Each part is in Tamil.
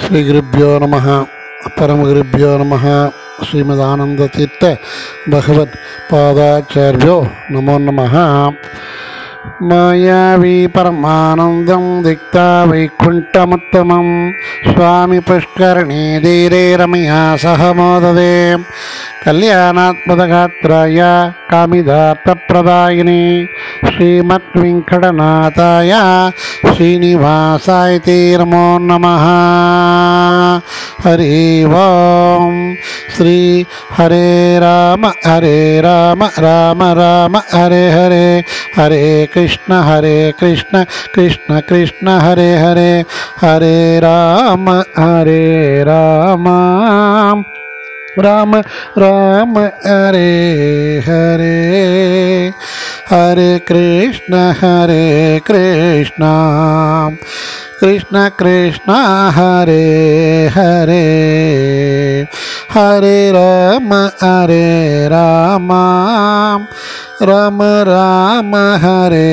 श्रीगुरुभ्यो नमः परमगुरुभ्यो नमः श्रीमदानंदतीर्थ भगवत् पादाचार्यो नमो नमः। मायावी परमानंदं दिक्ता वैकुंठमुत्तमं स्वामी पुष्करणे धीरे रमया सह मोददे कल्याणात्मदगात्राय कामिदार्थप्रदायिने श्रीमद्वेंकटनाथाय श्रीनिवासाय ते नमो नमः। हरि ओम श्री हरे राम राम राम हरे हरे हरे कृष्ण कृष्ण कृष्ण हरे हरे हरे राम राम राम हरे हरे हरे कृष्ण कृष्ण कृष्ण हरे हरे हरे राम राम राम हरे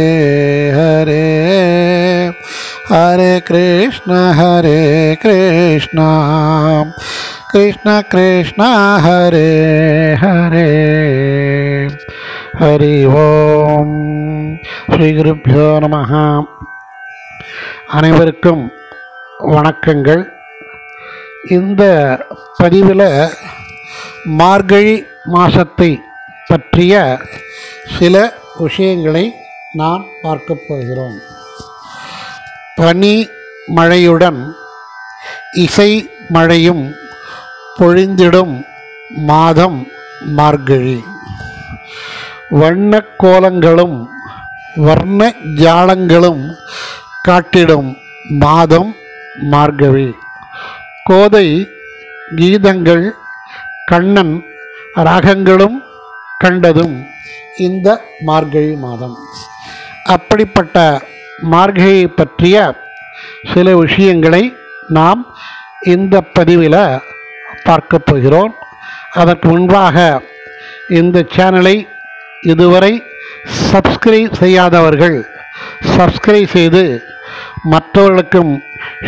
हरे हरे कृष्ण कृष्ण कृष्ण हरे हरे हरि ओम श्री गुरुभ्यो नमः। அனைவருக்கும் வணக்கங்கள். இந்த பதிவில் மார்கழி மாதத்தை பற்றிய சில விஷயங்களை நாம் பார்க்க போகிறோம். பனி மழையுடன் இசை மழையும் பொழிந்திடும் மாதம் மார்கழி. வண்ண கோலங்களும் வர்ண ஜாலங்களும் காட்டிடும் மாதம் மார்கழி. கோதை கீதங்கள் கண்ணன் ராகங்களும் கண்டதும் இந்த மார்கழி மாதம். அப்படிப்பட்ட மார்கழியை பற்றிய சில விஷயங்களை நாம் இந்த பதிவில் பார்க்க போகிறோம். அதற்கு முன்பாக இந்த சேனலை இதுவரை சப்ஸ்கிரைப் செய்யாதவர்கள் சப்ஸ்கிரைப் செய்து மற்றவர்களுக்கும்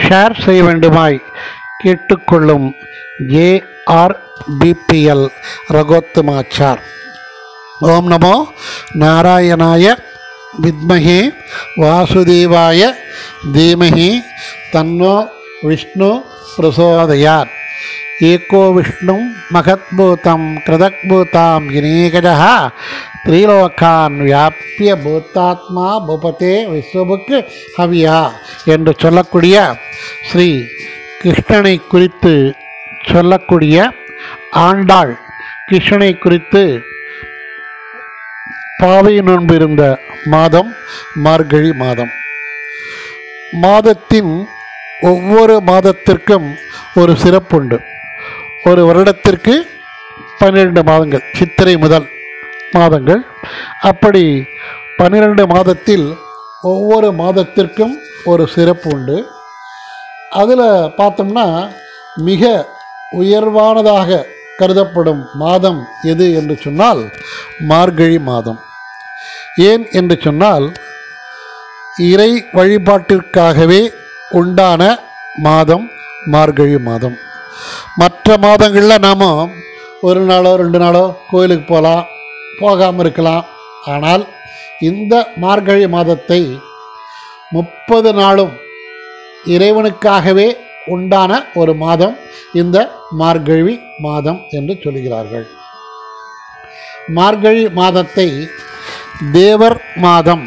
ஷேர் செய்ய வேண்டுமாய் கேட்டுக்கொள்ளும் JRBPL ரகோத்தமாச்சார். ஓம் நமோ நாராயணாய வித்மஹே வாசுதேவாய தீமஹி தன்னோ விஷ்ணு பிரசோதயாத். ஏகோ விஷ்ணு மகத்பூதம் கிருதக்பூதாம் இனேகஜः த்ரீலோகான் வியாபிய பூத்தாத்மா பூபதே விஸ்வபுக்கு ஹவியா என்று சொல்லக்கூடிய ஸ்ரீ கிருஷ்ணனை குறித்து சொல்லக்கூடிய ஆண்டாள் கிருஷ்ணனை குறித்து பாவை நோன்பு இருந்த மாதம் மார்கழி மாதம். மாதத்தின் ஒவ்வொரு மாதத்திற்கும் ஒரு சிறப்புண்டு. ஒரு வருடத்திற்கு 12 மாதங்கள், சித்திரை முதல் மாதங்கள். அப்படி 12 மாதத்தில் ஒவ்வொரு மாதத்திற்கும் ஒரு சிறப்பு உண்டு. அதில் பார்த்தோம்னா மிக உயர்வானதாக கருதப்படும் மாதம் எது என்று சொன்னால் மார்கழி மாதம். ஏன் என்று சொன்னால் இறை வழிபாட்டிற்காகவே உண்டான மாதம் மார்கழி மாதம். மற்ற மாதங்களில் நாம் ஒரு நாளோ 2 நாளோ கோயிலுக்கு போகலாம், போகாமல் இருக்கலாம். ஆனால் இந்த மார்கழி மாதத்தை 30 நாளும் இறைவனுக்காகவே உண்டான ஒரு மாதம் இந்த மார்கழி மாதம் என்று சொல்கிறார்கள். மார்கழி மாதத்தை தேவர் மாதம்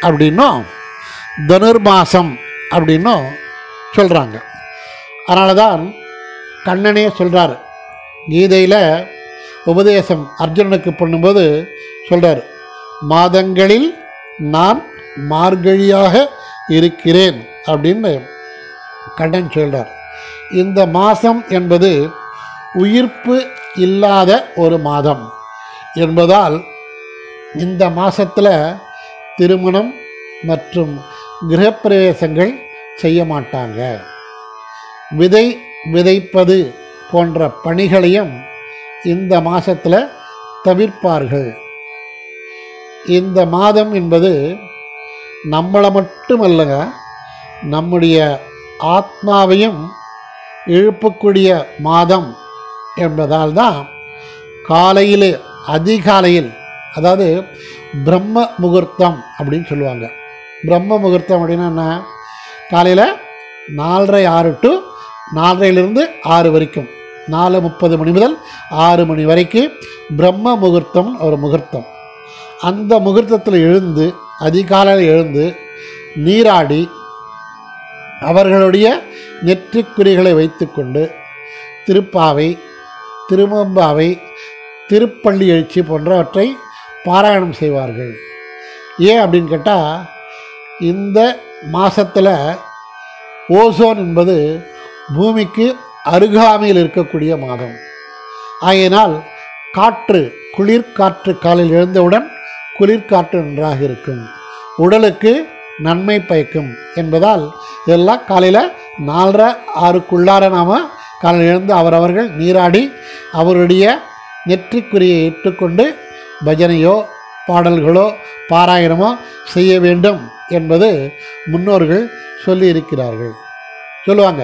அப்படின்னும் தனுர்மாசம் அப்படின்னும் சொல்கிறாங்க. அதனால தான் கண்ணனே சொல்கிறார், கீதையில் உபதேசம் அர்ஜுனனுக்கு பண்ணும்போது சொல்கிறார், மாதங்களில் நான் மார்கழியாக இருக்கிறேன் அப்படின்னு கண்ணன் சொல்கிறார். இந்த மாதம் என்பது உயிர்ப்பு இல்லாத ஒரு மாதம் என்பதால் இந்த மாதத்தில் திருமணம் மற்றும் கிரகப்பிரவேசங்கள் செய்ய மாட்டாங்க. விதை விதைப்பது போன்ற பணிகளையும் இந்த மாதத்தில் தவிர்ப்பார்கள். இந்த மாதம் என்பது நம்மளை மட்டுமல்லங்க, நம்முடைய ஆத்மாவையும் எழுப்பக்கூடிய மாதம் என்பதால் தான் காலையிலே அதிகாலையில், அதாவது பிரம்ம முகூர்த்தம் அப்படின்னு சொல்லுவாங்க. பிரம்ம முகூர்த்தம் அப்படின்னா என்ன? காலையில் 4:30 டு 4:30லிருந்து 6 வரைக்கும், 4:30 மணி முதல் 6 மணி வரைக்கும் பிரம்ம முகூர்த்தம் ஒரு முகூர்த்தம். அந்த முகூர்த்தத்தில் எழுந்து, அதிகாலையில் எழுந்து நீராடி அவர்களுடைய நெற்றிக்குறிகளை வைத்து கொண்டு திருப்பாவை, திருமம்பாவை, திருப்பள்ளி எழுச்சி போன்றவற்றை பாராயணம் செய்வார்கள். ஏன் அப்படின்னு கேட்டால், இந்த மாதத்தில் ஓசோன் என்பது பூமிக்கு அருகாமையில் இருக்கக்கூடிய மாதம். ஆகையினால் காற்று, குளிர்காற்று காலையில் எழுந்தவுடன் குளிர்காற்று நன்றாக இருக்கும், உடலுக்கு நன்மை பயக்கும் என்பதால் இதெல்லாம் காலையில் 4:30-6க்குள்ளார நாம் காலையில் எழுந்து அவரவர்கள் நீராடி அவருடைய நெற்றிக்குறியை இட்டுக்கொண்டு பஜனையோ பாடல்களோ பாராயணமோ செய்ய வேண்டும் என்பது முன்னோர்கள் சொல்லி இருக்கிறார்கள். சொல்லுவாங்க,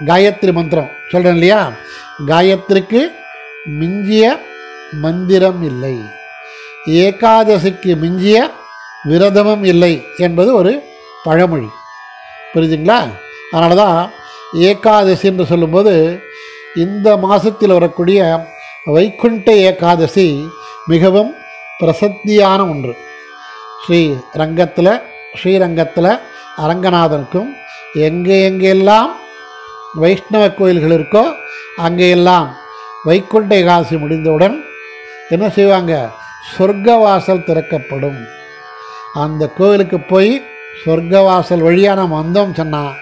காயத்ரி மந்திரம் சொல்கிறேன் இல்லையா, காயத்ரிக்கு மிஞ்சிய மந்திரம் இல்லை, ஏகாதசிக்கு மிஞ்சிய விரதமும் இல்லை என்பது ஒரு பழமொழி. புரியுதுங்களா? அதனால தான் ஏகாதசி என்று சொல்லும்போது இந்த மாதத்தில் வரக்கூடிய வைகுண்ட ஏகாதசி மிகவும் பிரசித்தியான ஒன்று. ஸ்ரீரங்கத்தில் அரங்கநாதனுக்கும் எங்கெல்லாம் வைஷ்ணவ கோயில்கள் இருக்கோ அங்கெல்லாம் வைகுண்ட ஏகாதசி முடிந்தவுடன் என்ன செய்வாங்க? சொர்க்கவாசல் திறக்கப்படும். அந்த கோவிலுக்கு போய் சொர்க்கவாசல் வழியாக நம்ம வந்தோம் சொன்னால்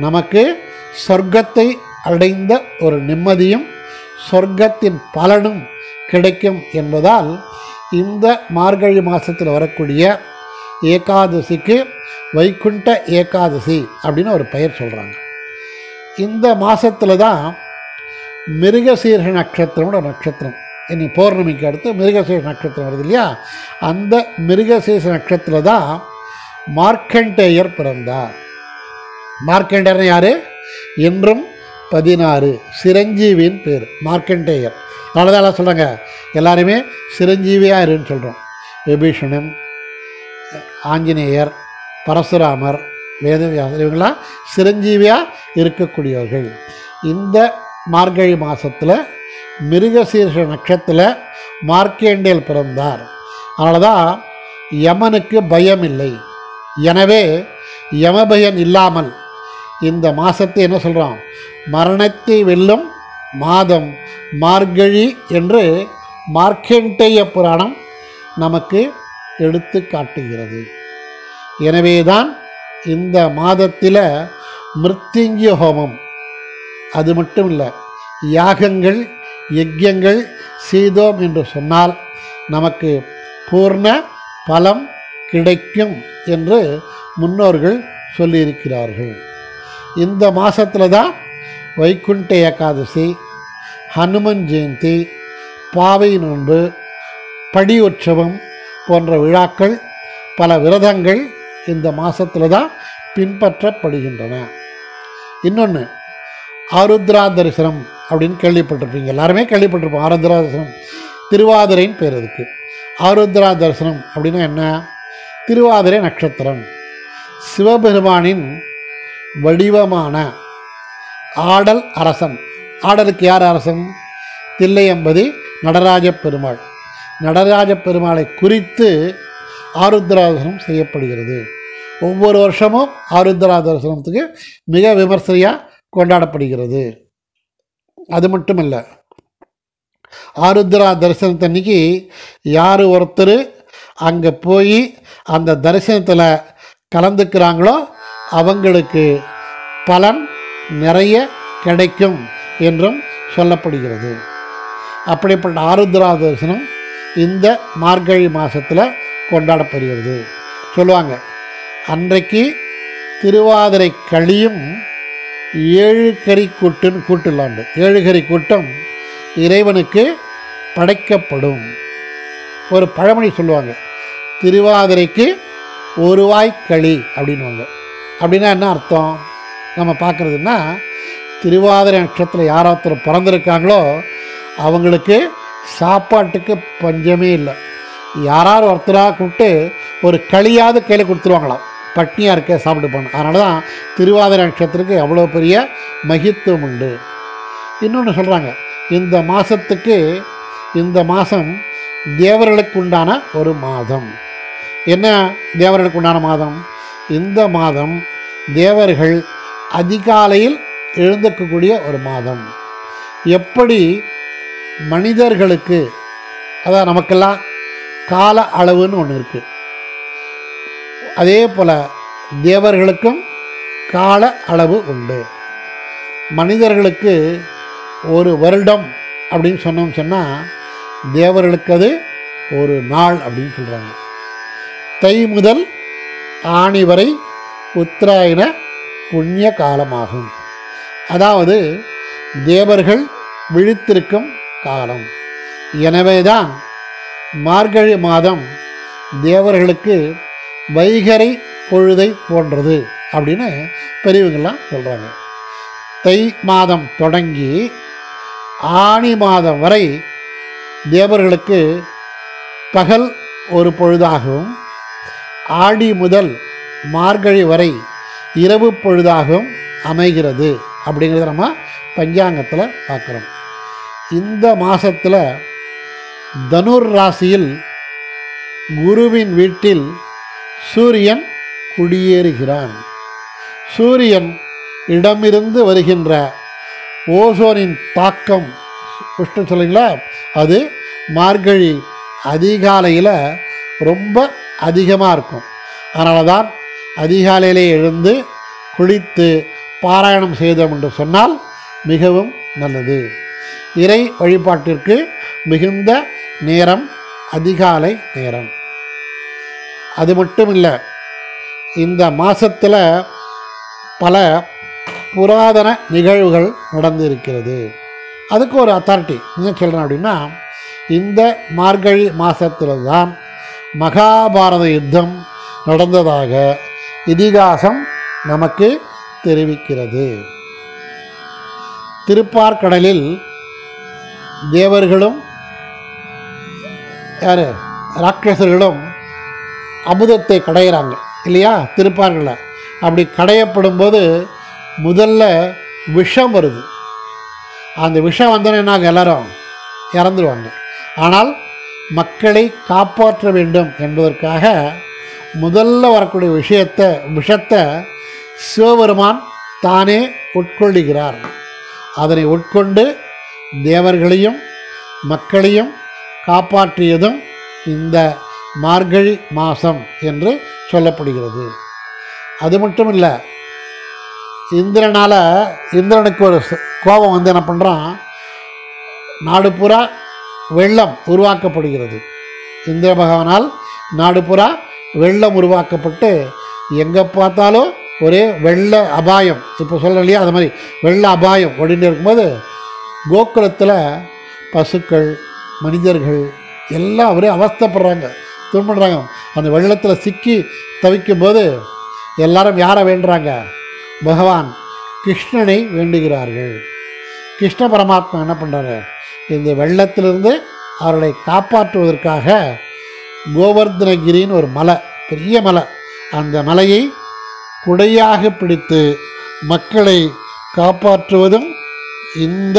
நமக்கு சொர்க்கத்தை அடைந்த ஒரு நிம்மதியும் சொர்க்கத்தின் பலனும் கிடைக்கும் என்பதால் இந்த மார்கழி மாதத்தில் வரக்கூடிய ஏகாதசிக்கு வைகுண்ட ஏகாதசி அப்படின்னு ஒரு பெயர் சொல்கிறாங்க. இந்த மாதத்தில் தான் மிருகசீர்ஷ நட்சத்திரம்னு ஒரு நட்சத்திரம், இனி பௌர்ணமிக்கு அடுத்து மிருகசீர்ஷ நட்சத்திரம் வருது இல்லையா, அந்த மிருகசீர்ஷ நட்சத்திரத்தில் தான் மார்க்கண்டேயர் பிறந்தார். மார்க்கண்டேயர்னு யார்? என்றும் 16 சிரஞ்சீவியின் பேர் மார்க்கண்டேயர். அதனால தான் சொல்கிறாங்க, எல்லாருமே சிரஞ்சீவியாக இருன்னு சொல்கிறோம். விபீஷணன், ஆஞ்சநேயர், பரசுராமர், வேதவியாசர் இவங்களாம் சிரஞ்சீவியாக இருக்கக்கூடியவர்கள். இந்த மார்கழி மாதத்தில் மிருகசீர்ஷ நட்சத்திரத்தில் மார்க்கண்டேயர் பிறந்தார். அதனால தான் யமனுக்கு பயம் இல்லை. எனவே யமபயம் இல்லாமல் இந்த மாதத்தை என்ன சொல்கிறோம்? மரணத்தை வெல்லும் மாதம் மார்கழி என்று மார்க்கண்டேய புராணம் நமக்கு எடுத்து காட்டுகிறது. எனவே தான் இந்த மாதத்தில் மிருத்யுஞ்சய ஹோமம், அது மட்டும் இல்லை, யாகங்கள் யஜ்யங்கள் செய்தோம் என்று சொன்னால் நமக்கு பூர்ண பலம் கிடைக்கும் என்று முன்னோர்கள் சொல்லியிருக்கிறார்கள். இந்த மாதத்தில் தான் வைகுண்ட ஏகாதசி, ஹனுமன் ஜெயந்தி, பாவை நோன்பு, படி உற்சவம் போன்ற விழாக்கள், பல விரதங்கள் இந்த மாதத்தில் தான் பின்பற்றப்படுகின்றன. இன்னொன்று, ஆருத்ரா தரிசனம் அப்படின்னு கேள்விப்பட்டிருப்பீங்க, எல்லாருமே கேள்விப்பட்டிருப்போம். ஆருத்ரா தரிசனம் திருவாதிரைன்னு பேர் அதுக்கு. ஆருத்ரா தரிசனம் அப்படின்னா என்ன? திருவாதிரை நட்சத்திரம் சிவபெருமானின் வடிவமான ஆடல் அரசன். ஆடலுக்கு யார் அரசன்? தில்லையம்பதி நடராஜ பெருமாள். நடராஜ பெருமாளை குறித்து ஆருத்ரா தரிசனம் செய்யப்படுகிறது. ஒவ்வொரு வருஷமும் ஆருத்ரா தரிசனத்துக்கு மிக விமர்சையாக கொண்டாடப்படுகிறது. அது மட்டுமல்ல, ஆருத்ரா தரிசனத்தன்னைக்கு யார் ஒருத்தர் அங்கே போய் அந்த தரிசனத்தில் கலந்துக்கிறாங்களோ அவங்களுக்கு பலன் நிறைய கிடைக்கும் என்றும் சொல்லப்படுகிறது. அப்படிப்பட்ட ஆருத்ரா தரிசனம் இந்த மார்கழி மாதத்தில் கொண்டாடப்படுகிறது. சொல்லுவாங்க, அன்றைக்கு திருவாதிரை கழியும் 7 கறி கூட்டுன்னு கூட்டுலாண்டு 7 கறி கூட்டம் இறைவனுக்கு படைக்கப்படும். ஒரு பழமொழி சொல்லுவாங்க, திருவாதிரைக்கு ஒரு வாய் களி அப்படின்வாங்க. அப்படின்னா என்ன அர்த்தம்? நம்ம பார்க்குறதுன்னா, திருவாதிரை நட்சத்திரத்தில் யார் ஒருத்தர் பிறந்திருக்காங்களோ அவங்களுக்கு சாப்பாட்டுக்கு பஞ்சமே இல்லை. யாராவது ஒருத்தராக கூப்பிட்டு ஒரு களியாவது கையில் கொடுத்துருவாங்களாம், பட்னியாக இருக்க சாப்பிட்டு போகணும். அதனால தான் திருவாதிரை நட்சத்திரத்துக்கு அவ்வளோ பெரிய மகித்துவம் உண்டு. இன்னொன்று சொல்கிறாங்க, இந்த மாதம் தேவர்களுக்கு உண்டான ஒரு மாதம். என்ன தேவர்களுக்கு உண்டான மாதம்? இந்த மாதம் தேவர்கள் அதிகாலையில் எழுந்திருக்கக்கூடிய ஒரு மாதம். எப்படி மனிதர்களுக்கு, அதான் நமக்கெல்லாம் கால அளவுன்னு ஒன்று இருக்குது, அதே போல் தேவர்களுக்கும் கால அளவு உண்டு. மனிதர்களுக்கு ஒரு வருடம் அப்படின்னு சொன்னால் தேவர்களுக்கு அது ஒரு நாள் அப்படின்னு சொல்கிறாங்க. தை முதல் ஆணி வரை உத்தராயண புண்ணிய காலமாகும். அதாவது தேவர்கள் விழித்திருக்கும் காலம். எனவேதான் மார்கழி மாதம் தேவர்களுக்கு வைகறை பொழுதை போன்றது அப்படின்னு பெரியவங்கள்லாம் சொல்கிறாங்க. தை மாதம் தொடங்கி ஆணி மாதம் வரை தேவர்களுக்கு பகல் ஒரு பொழுதாகவும், ஆடி முதல் மார்கழி வரை இரவு பொழுதாகவும் அமைகிறது அப்படிங்கிறத நம்ம பஞ்சாங்கத்தில் பார்க்குறோம். இந்த மாதத்தில் தனுர் ராசியில் குருவின் வீட்டில் சூரியன் குடியேறுகிறான். சூரியன் இடமிருந்து வருகின்ற ஓசோனின் தாக்கம் விஷ்ணு சொல்லுங்களா, அது மார்கழி அதிகாலையில் ரொம்ப அதிகமாக இருக்கும். அதனால தான் அதிகாலையிலே எழுந்து குளித்து பாராயணம் செய்தோம் என்று சொன்னால் மிகவும் நல்லது. இறை வழிபாட்டிற்கு மிகுந்த நேரம் அதிகாலை நேரம். அது மட்டும் இல்லை, இந்த மாதத்தில் பல புராதன நிகழ்வுகள் நடந்து இருக்கிறது. அதுக்கு ஒரு அத்தாரிட்டி என்ன சொல்கிறேன் அப்படின்னா, இந்த மார்கழி மாதத்தில் தான் மகாபாரத யுத்தம் நடந்ததாக இதிகாசம் நமக்கு தெரிவிக்கிறது. திருப்பார்கடலில் தேவர்களும் ராட்சசர்களும் அமுதத்தை கடையிறாங்க இல்லையா திருப்பார்கடலை. அப்படி கடையப்படும் போது முதல்ல விஷம் வருது. அந்த விஷம் வந்தோன்னே நாங்கள் எல்லோரும் இறந்துடுவாங்க. ஆனால் மக்களை காப்பாற்ற வேண்டும் என்பதற்காக முதல்ல வரக்கூடிய விஷத்தை சிவபெருமான் தானே உட்கொள்ளுகிறார். அதனை உட்கொண்டு தேவர்களையும் மக்களையும் காப்பாற்றியதும் இந்த மார்கழி மாதம் என்று சொல்லப்படுகிறது. அது மட்டும் இல்லை, இந்திரனுக்கு ஒரு கோபம் வந்து என்ன பண்ணுறான், நாடு பூரா வெள்ளம் உருவாக்கப்படுகிறது. இந்திர பகவானால் நாடு பூரா வெள்ளம் உருவாக்கப்பட்டு எங்கே பார்த்தாலும் ஒரே வெள்ள அபாயம். இப்போ சொல்கிறேன் இல்லையா, அது மாதிரி வெள்ள அபாயம் ஓடிட்டு இருக்கும்போது கோகுலத்தில் பசுக்கள் மனிதர்கள் எல்லாம் ஒரே அவஸ்தைப்படுறாங்க, துன்பப்படுறாங்க. அந்த வெள்ளத்தில் சிக்கி தவிக்கும்போது எல்லாரும் யாரை வேண்டுறாங்க? பகவான் கிருஷ்ணனை வேண்டுகிறார்கள். கிருஷ்ண பரமாத்மா என்ன பண்ணுறாரு, இந்த வெள்ளத்திலிருந்து அவர்களை காப்பாற்றுவதற்காக கோவர்தனகிரின்னு ஒரு மலை, பெரிய மலை, அந்த மலையை குடையாக பிடித்து மக்களை காப்பாற்றுவதும் இந்த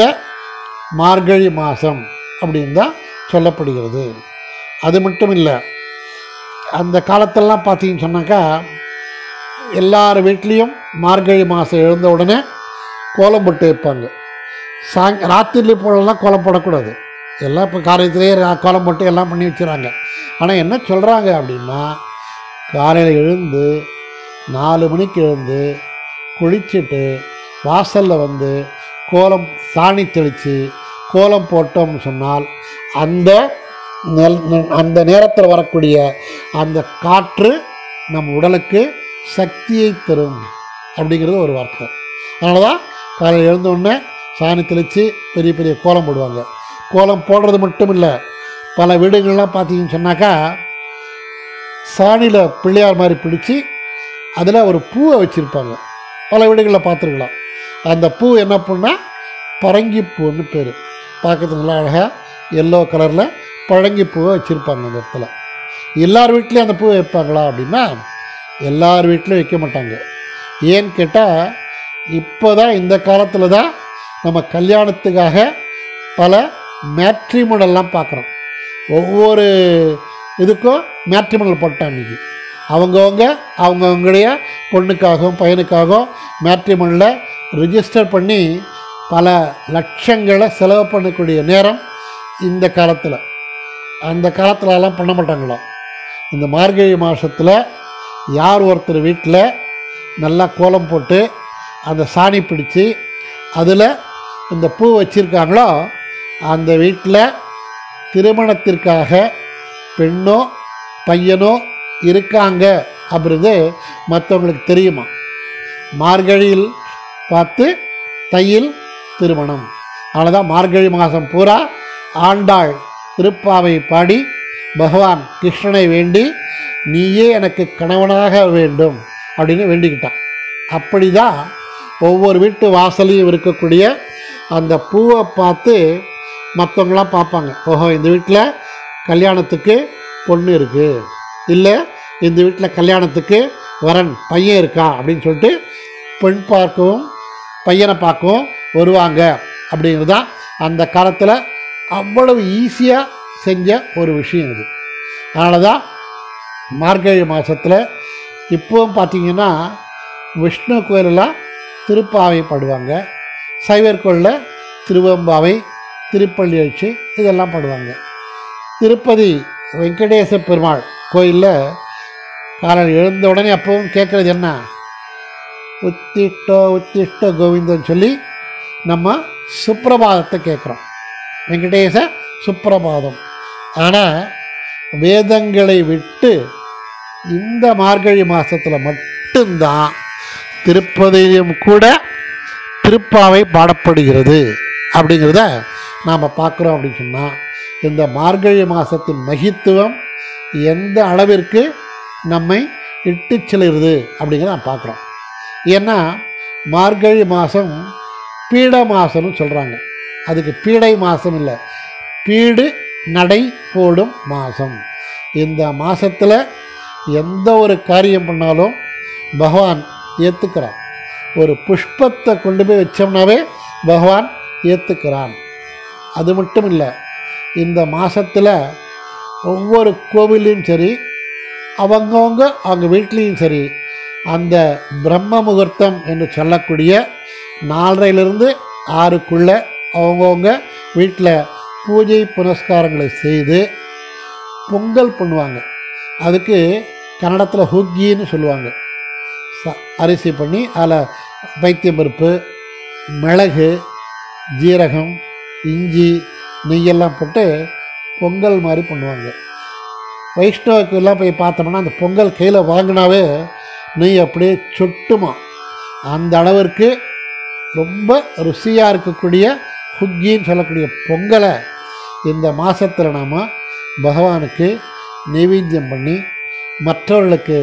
மார்கழி மாதம் அப்படின்னு தான் சொல்லப்படுகிறது. அது மட்டும் இல்லை, அந்த காலத்திலலாம் பார்த்தீங்கன்னு சொன்னாக்கா எல்லார் வீட்லேயும் மார்கழி மாதம் எழுந்த உடனே கோலம் போட்டு வைப்பாங்க. ராத்திரி போலலாம் கோலம் போடக்கூடாது. எல்லாம் இப்போ காரியத்திலேயே கோலம் போட்டு எல்லாம் பண்ணி வச்சுறாங்க. ஆனால் என்ன சொல்கிறாங்க அப்படின்னா, காலையில் எழுந்து 4 மணிக்கு எழுந்து குளிச்சுட்டு வாசலில் வந்து கோலம் சாணி தெளித்து கோலம் போட்டோம்னு சொன்னால் அந்த நேரத்தில் வரக்கூடிய அந்த காற்று நம் உடலுக்கு சக்தியை தரும் அப்படிங்கிறது ஒரு வார்த்தை. அதனால தான் காலையில் எழுந்தோடனே சாணி தெளித்து பெரிய பெரிய கோலம் போடுவாங்க. கோலம் போடுறது மட்டும் இல்லை, பல வீடுகள்லாம் பார்த்தீங்கன்னு சொன்னாக்கா சாணியில் பிள்ளையார் மாதிரி பிடிச்சி அதில் ஒரு பூவை வச்சுருப்பாங்க. பல வீடுகளில் பார்த்துருக்கலாம். அந்த பூ என்ன பூன்னா பரங்கிப்பூன்னு பேர். பார்க்கறதுக்கு அழகாக எல்லோ கலரில் பழங்கிப்பூவை வச்சுருப்பாங்க அந்த இடத்துல. எல்லார் வீட்லேயும் அந்த பூவை வைப்பாங்களா அப்படின்னா எல்லார் வீட்லேயும் வைக்க மாட்டாங்க. ஏன்னு கேட்டால் இப்போ தான் இந்த காலத்தில் தான் நம்ம கல்யாணத்துக்காக பல மேட்ரிமோனல்லாம் பார்க்குறோம். ஒவ்வொரு இதுக்கும் மேட்ரிமோனல் போட்டான் இன்றைக்கி. அவங்கவுங்களுடைய பொண்ணுக்காகவும் பையனுக்காகவும் மேட்ரிமோனலில் ரிஜிஸ்டர் பண்ணி பல லட்சங்களை செலவு பண்ணக்கூடிய நேரம் இந்த காலத்தில். அந்த காலத்துலலாம் பண்ண மாட்டாங்களாம். இந்த மார்கழி மாதத்தில் யார் ஒருத்தர் வீட்டில் நல்லா கோலம் போட்டு அந்த சாணி பிடிச்சி அதில் இந்த பூ வச்சுருக்காங்களோ அந்த வீட்டில் திருமணத்திற்காக பெண்ணோ பையனோ இருக்காங்க அப்படின்றது மற்றவங்களுக்கு தெரியுமா. மார்கழியில் பார்த்து தையில் திருமணம். அதனால் மார்கழி மாதம் பூரா ஆண்டாள் திருப்பாவை பாடி பகவான் கிருஷ்ணனை வேண்டி நீயே எனக்கு கணவனாக வேண்டும் அப்படின்னு வேண்டிக்கிட்டான். அப்படி தான் ஒவ்வொரு வீட்டு வாசலையும் இருக்கக்கூடிய அந்த பூவை பார்த்து மற்றவங்களாம் பார்ப்பாங்க. ஓஹோ, இந்த வீட்டில் கல்யாணத்துக்கு பொண்ணு இருக்குது, இல்லை இந்த வீட்டில் கல்யாணத்துக்கு வரன் பையன் இருக்கா அப்படின்னு சொல்லிட்டு பெண் பார்க்கவும் பையனை பார்க்கவும் வருவாங்க. அப்படிங்கிறது தான் அந்த காலத்தில் அவ்வளவு ஈஸியாக செஞ்ச ஒரு விஷயம் இது. அதனால தான் மார்கழி மாதத்தில் இப்போவும் பார்த்திங்கன்னா விஷ்ணு கோயிலெல்லாம் திருப்பாவை பாடுவாங்க, சைவர் கோயிலில் திருவம்பாவை, திருப்பள்ளி எழுச்சி இதெல்லாம் பாடுவாங்க. திருப்பதி வெங்கடேச பெருமாள் கோயிலில் காலையில் எழுந்த உடனே அப்பவும் கேட்குறது என்ன, உத்திஷ்ட உத்திஷ்ட கோவிந்தன்னு சொல்லி நம்ம சுப்பிரபாதத்தை கேட்குறோம். வெங்கடேச சுப்பிரபாதம். ஆனால் வேதங்களை விட்டு இந்த மார்கழி மாதத்தில் மட்டும்தான் திருப்பதியிலும் கூட திருப்பாவை பாடப்படுகிறது. அப்படிங்கிறத நாம் பார்க்குறோம். அப்படின்னு சொன்னால் இந்த மார்கழி மாதத்தின் மகித்துவம் எந்த அளவிற்கு நம்மை இட்டு செல்கிறது அப்படிங்கிறத நான் பார்க்குறோம். ஏன்னா மார்கழி மாதம் பீட மாதம்னு சொல்கிறாங்க. அதுக்கு பீடை மாதம் இல்லை, பீடு நடை போடும் மாதம். இந்த மாதத்தில் எந்த ஒரு காரியம் பண்ணாலும் பகவான் ஏற்றுக்கிறான். ஒரு புஷ்பத்தை கொண்டு போய் வச்சோம்னாவே பகவான் ஏற்றுக்கிறான். அது மட்டும் இல்லை, இந்த மாதத்தில் ஒவ்வொரு கோவிலையும் சரி, அவங்க வீட்லேயும் சரி, அந்த பிரம்ம முகூர்த்தம் என்று சொல்லக்கூடிய 4:30லிருந்து 6க்குள்ளே அவங்கவுங்க வீட்டில் பூஜை புனஸ்காரங்களை செய்து பொங்கல் பண்ணுவாங்க. அதுக்கு கன்னடத்தில் ஹுக்கின்னு சொல்லுவாங்க. அரிசி பண்ணி அதில் பைத்தியம் பருப்பு, மிளகு, ஜீரகம், இஞ்சி, நெய்யெல்லாம் போட்டு பொங்கல் மாதிரி பண்ணுவாங்க. வைஷ்ணவக்கெல்லாம் போய் பார்த்தோம்னா அந்த பொங்கல் கையில் வாங்கினாவே நெய் அப்படியே சொட்டுமா. அந்த அளவிற்கு ரொம்ப ருசியாக இருக்கக்கூடிய ஹுக்கின்னு சொல்லக்கூடிய பொங்கலை இந்த மாதத்தில் நாம் பகவானுக்கு நைவேத்தியம் பண்ணி மற்றவர்களுக்கு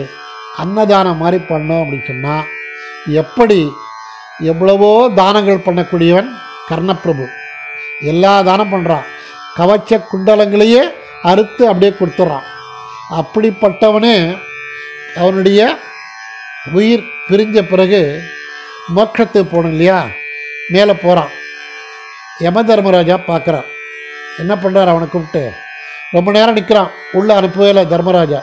அன்னதானம் மாதிரி பண்ணோம் அப்படின்னு சொன்னால் எப்படி எவ்வளவோ தானங்கள் பண்ணக்கூடியவன் கர்ணப்பிரபு. எல்லா தானம் பண்ணுறான். கவச்ச குண்டலங்களையே அறுத்து அப்படியே கொடுத்துட்றான். அப்படிப்பட்டவனே அவனுடைய உயிர் பிரிஞ்ச பிறகு மோட்சத்துக்கு போகணும் இல்லையா, மேலே போகிறான். யம தர்மராஜா பார்க்குறான். என்ன பண்ணுறார், அவனை கூப்பிட்டு ரொம்ப நேரம் நிற்கிறான். உள்ளே அனுப்பவே இல்லை தர்மராஜா.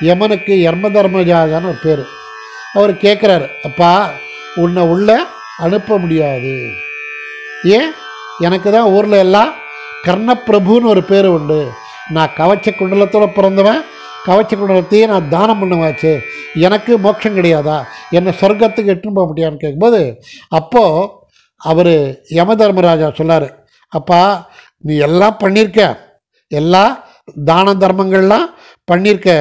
யமனுக்கு யர்ம தர்மராஜான்னு ஒரு பேர். அவர் கேட்குறாரு, அப்பா உன்னை உள்ளே அனுப்ப முடியாது. ஏன், எனக்கு தான் ஊரில் எல்லாம் கர்ணப்பிரபுன்னு ஒரு பேர் உண்டு. நான் கவச்ச குண்டலத்தோடு பிறந்தவன், கவச்ச குண்டலத்தையே நான் தானம் பண்ணுவாச்சு, எனக்கு மோட்சம் கிடையாதா, என்னை சொர்க்கத்துக்கு எட்டுன்னு போக முடியான்னு கேட்கும்போது அப்போது அவர் யம தர்மராஜா சொன்னார், அப்பா நீ எல்லாம் பண்ணியிருக்க, எல்லா தான தர்மங்கள்லாம் பண்ணியிருக்க,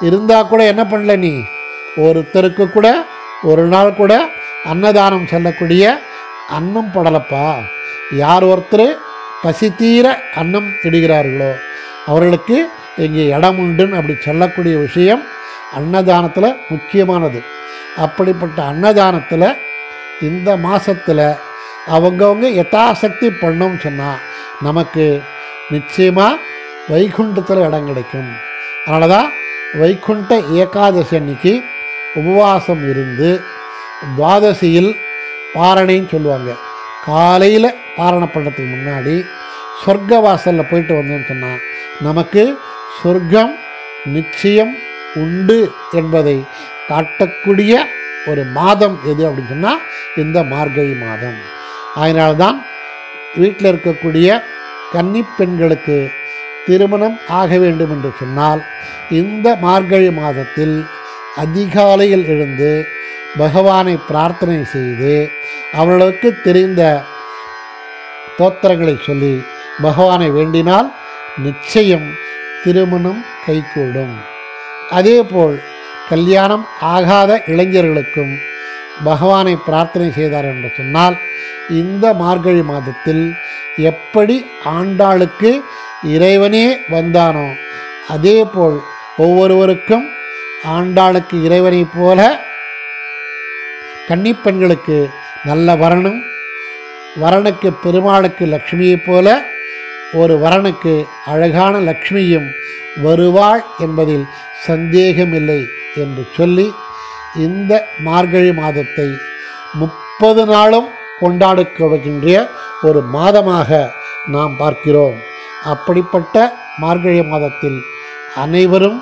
இருந்தால் கூட என்ன பண்ணல, நீ ஒருத்தருக்கு கூட ஒரு நாள் கூட அன்னதானம் செல்லக்கூடிய அன்னம் படலப்பா. யார் ஒருத்தர் பசி தீர அன்னம் இடுகிறார்களோ அவர்களுக்கு இங்கே இடம் உண்டுன்னு அப்படி சொல்லக்கூடிய விஷயம் அன்னதானத்தில் முக்கியமானது. அப்படிப்பட்ட அன்னதானத்தில் இந்த மாதத்தில் அவங்கவுங்க யதாசக்தி பண்ணோம்னு சொன்னால் நமக்கு நிச்சயமாக வைகுண்டத்தில் இடம் கிடைக்கும். அதனால தான் வைகுண்ட ஏகாதசி அன்னைக்கு உபவாசம் இருந்து துவாதசியில் பாரணைன்னு சொல்லுவாங்க. காலையில் பாரணை பண்ணுறதுக்கு முன்னாடி சொர்க்க வாசலில் போயிட்டு வந்தோம்னு சொன்னால் நமக்கு சொர்க்கம் நிச்சயம் உண்டு என்பதை காட்டக்கூடிய ஒரு மாதம் எது அப்படின்னு சொன்னால் இந்த மார்கழி மாதம். அதனால்தான் வீட்டில் இருக்கக்கூடிய கன்னிப் பெண்களுக்கு திருமணம் ஆக வேண்டும் என்று சொன்னால் இந்த மார்கழி மாதத்தில் அதிகாலையில் எழுந்து பகவானை பிரார்த்தனை செய்து அவர்களுக்கு தெரிந்த தோத்திரங்களை சொல்லி பகவானை வேண்டினால் நிச்சயம் திருமணம் கைகூடும். அதேபோல் கல்யாணம் ஆகாத இளைஞர்களுக்கும் பகவானை பிரார்த்தனை செய்தார் என்று சொன்னால் இந்த மார்கழி மாதத்தில் எப்படி ஆண்டாளுக்கு இறைவனே வந்தானோ அதேபோல் ஒவ்வொருவருக்கும் ஆண்டாளுக்கு இறைவனைப் போல கன்னிப்பெண்களுக்கு நல்ல வரணும், வரனுக்கு பெருமாளுக்கு லக்ஷ்மியைப் போல ஒரு வரனுக்கு அழகான லக்ஷ்மியும் வருவாள் என்பதில் சந்தேகமில்லை என்று சொல்லி இந்த மார்கழி மாதத்தை 30 நாளும் கொண்டாடக்கூடிய ஒரு மாதமாக நாம் பார்க்கிறோம். அப்படிப்பட்ட மார்கழி மாதத்தில் அனைவரும்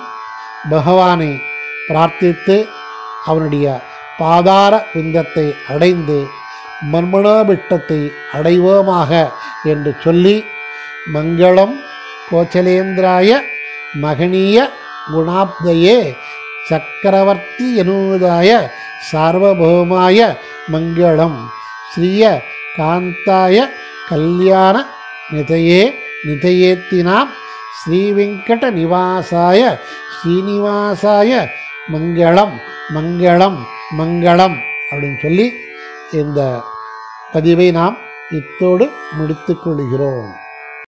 பகவானை பிரார்த்தித்து அவனுடைய பாதார விந்தத்தை அடைந்து மர்மணோபிட்டத்தை அடைவோமாக என்று சொல்லி மங்களம் கோச்சலேந்திராய மகனீய குணாப்தயே சக்கரவர்த்தி யனூதாய சார்வபௌமாய மங்களம் ஸ்ரீய காந்தாய கல்யாண நிதயேத்தினாம் ஸ்ரீவெங்கட நிவாசாய ஸ்ரீனிவாசாய மங்களம் மங்களம் மங்களம் அப்படின்னு சொல்லி இந்த பதிவை நாம் இத்தோடு முடித்து கொள்கிறோம்.